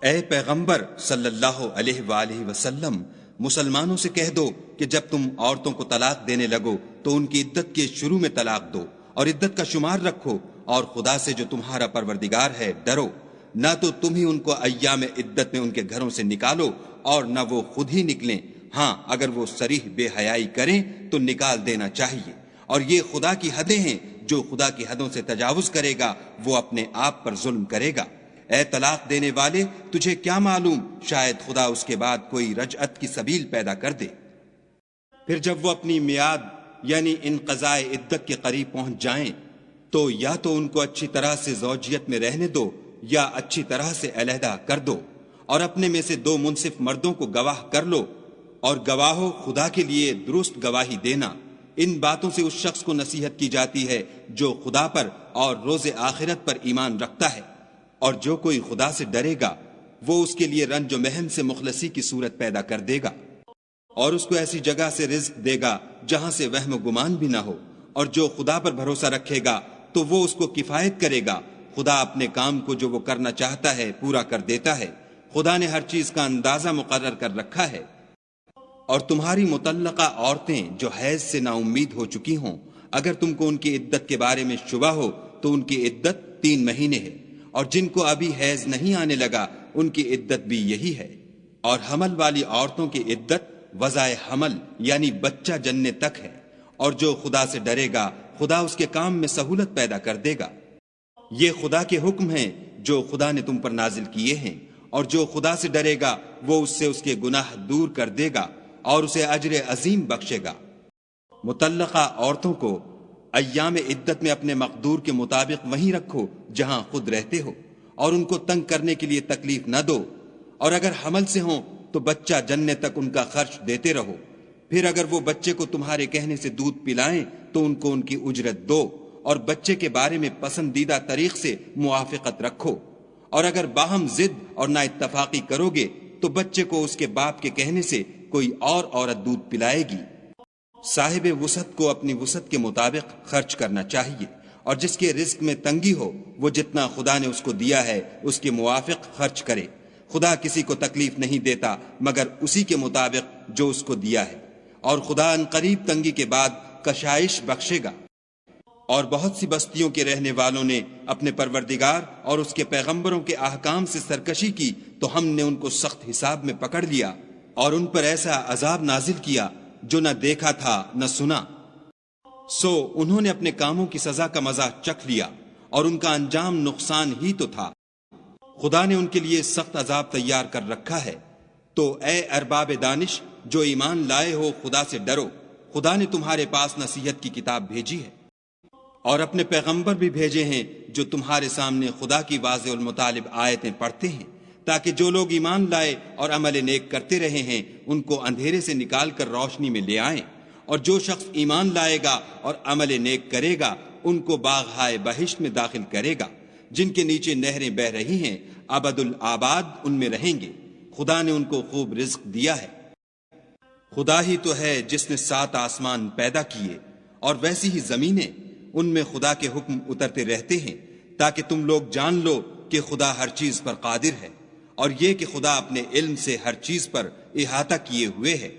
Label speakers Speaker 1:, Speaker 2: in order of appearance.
Speaker 1: اے پیغمبر صلی اللہ علیہ وآلہ وسلم، مسلمانوں سے کہہ دو کہ جب تم عورتوں کو طلاق دینے لگو تو ان کی عدت کے شروع میں طلاق دو اور عدت کا شمار رکھو، اور خدا سے جو تمہارا پروردگار ہے ڈرو، نہ تو تم ہی ان کو ایام عدت میں ان کے گھروں سے نکالو اور نہ وہ خود ہی نکلیں، ہاں اگر وہ صریح بے حیائی کریں تو نکال دینا چاہیے، اور یہ خدا کی حدیں ہیں، جو خدا کی حدوں سے تجاوز کرے گا وہ اپنے آپ پر ظلم کرے گا۔ اے طلاق دینے والے، تجھے کیا معلوم، شاید خدا اس کے بعد کوئی رجعت کی سبیل پیدا کر دے۔ پھر جب وہ اپنی میعاد یعنی انقضاء عدت کے قریب پہنچ جائیں تو یا تو ان کو اچھی طرح سے زوجیت میں رہنے دو یا اچھی طرح سے علیحدہ کر دو، اور اپنے میں سے 2 منصف مردوں کو گواہ کر لو، اور گواہو خدا کے لیے درست گواہی دینا۔ ان باتوں سے اس شخص کو نصیحت کی جاتی ہے جو خدا پر اور روز آخرت پر ایمان رکھتا ہے، اور جو کوئی خدا سے ڈرے گا وہ اس کے لیے رنج و محن سے مخلصی کی صورت پیدا کر دے گا، اور اس کو ایسی جگہ سے رزق دے گا جہاں سے وہم و گمان بھی نہ ہو، اور جو خدا پر بھروسہ رکھے گا تو وہ اس کو کفایت کرے گا۔ خدا اپنے کام کو جو وہ کرنا چاہتا ہے پورا کر دیتا ہے، خدا نے ہر چیز کا اندازہ مقرر کر رکھا ہے۔ اور تمہاری مطلقہ عورتیں جو حیض سے نا امید ہو چکی ہوں، اگر تم کو ان کی عدت کے بارے میں شبہ ہو تو ان کی عدت 3 مہینے ہے، اور جن کو ابھی حیض نہیں آنے لگا ان کی عدت بھی یہی ہے، اور حمل والی عورتوں کی عدت وضع حمل یعنی بچہ جننے تک ہے، اور جو خدا سے ڈرے گا خدا اس کے کام میں سہولت پیدا کر دے گا۔ یہ خدا کے حکم ہیں جو خدا نے تم پر نازل کیے ہیں، اور جو خدا سے ڈرے گا وہ اس سے اس کے گناہ دور کر دے گا اور اسے اجر عظیم بخشے گا۔ مطلقہ عورتوں کو ایام عدت میں اپنے مقدور کے مطابق وہیں رکھو جہاں خود رہتے ہو، اور ان کو تنگ کرنے کے لیے تکلیف نہ دو، اور اگر حمل سے ہوں تو بچہ جننے تک ان کا خرچ دیتے رہو۔ پھر اگر وہ بچے کو تمہارے کہنے سے دودھ پلائیں تو ان کو ان کی اجرت دو، اور بچے کے بارے میں پسندیدہ طریق سے موافقت رکھو، اور اگر باہم ضد اور نا اتفاقی کرو گے تو بچے کو اس کے باپ کے کہنے سے کوئی اور عورت دودھ پلائے گی۔ صاحب وسعت کو اپنی وسعت کے مطابق خرچ کرنا چاہیے، اور جس کے رزق میں تنگی ہو وہ جتنا خدا نے اس کو دیا ہے اس کے موافق خرچ کرے۔ خدا کسی کو تکلیف نہیں دیتا مگر اسی کے مطابق جو اس کو دیا ہے، اور خدا ان قریب تنگی کے بعد کشائش بخشے گا۔ اور بہت سی بستیوں کے رہنے والوں نے اپنے پروردگار اور اس کے پیغمبروں کے احکام سے سرکشی کی تو ہم نے ان کو سخت حساب میں پکڑ لیا، اور ان پر ایسا عذاب نازل کیا جو نہ دیکھا تھا نہ سنا۔ سو انہوں نے اپنے کاموں کی سزا کا مزہ چکھ لیا، اور ان کا انجام نقصان ہی تو تھا۔ خدا نے ان کے لیے سخت عذاب تیار کر رکھا ہے۔ تو اے ارباب دانش جو ایمان لائے ہو، خدا سے ڈرو، خدا نے تمہارے پاس نصیحت کی کتاب بھیجی ہے، اور اپنے پیغمبر بھی بھیجے ہیں جو تمہارے سامنے خدا کی واضح المطالب آیتیں پڑھتے ہیں، تاکہ جو لوگ ایمان لائے اور عمل نیک کرتے رہے ہیں ان کو اندھیرے سے نکال کر روشنی میں لے آئیں، اور جو شخص ایمان لائے گا اور عمل نیک کرے گا ان کو باغہائے بہشت میں داخل کرے گا، جن کے نیچے نہریں بہ رہی ہیں، ابد الآباد ان میں رہیں گے۔ خدا نے ان کو خوب رزق دیا ہے۔ خدا ہی تو ہے جس نے 7 آسمان پیدا کیے، اور ویسی ہی زمینیں، ان میں خدا کے حکم اترتے رہتے ہیں تاکہ تم لوگ جان لو کہ خدا ہر چیز پر قادر ہے، اور یہ کہ خدا اپنے علم سے ہر چیز پر احاطہ کیے ہوئے ہے۔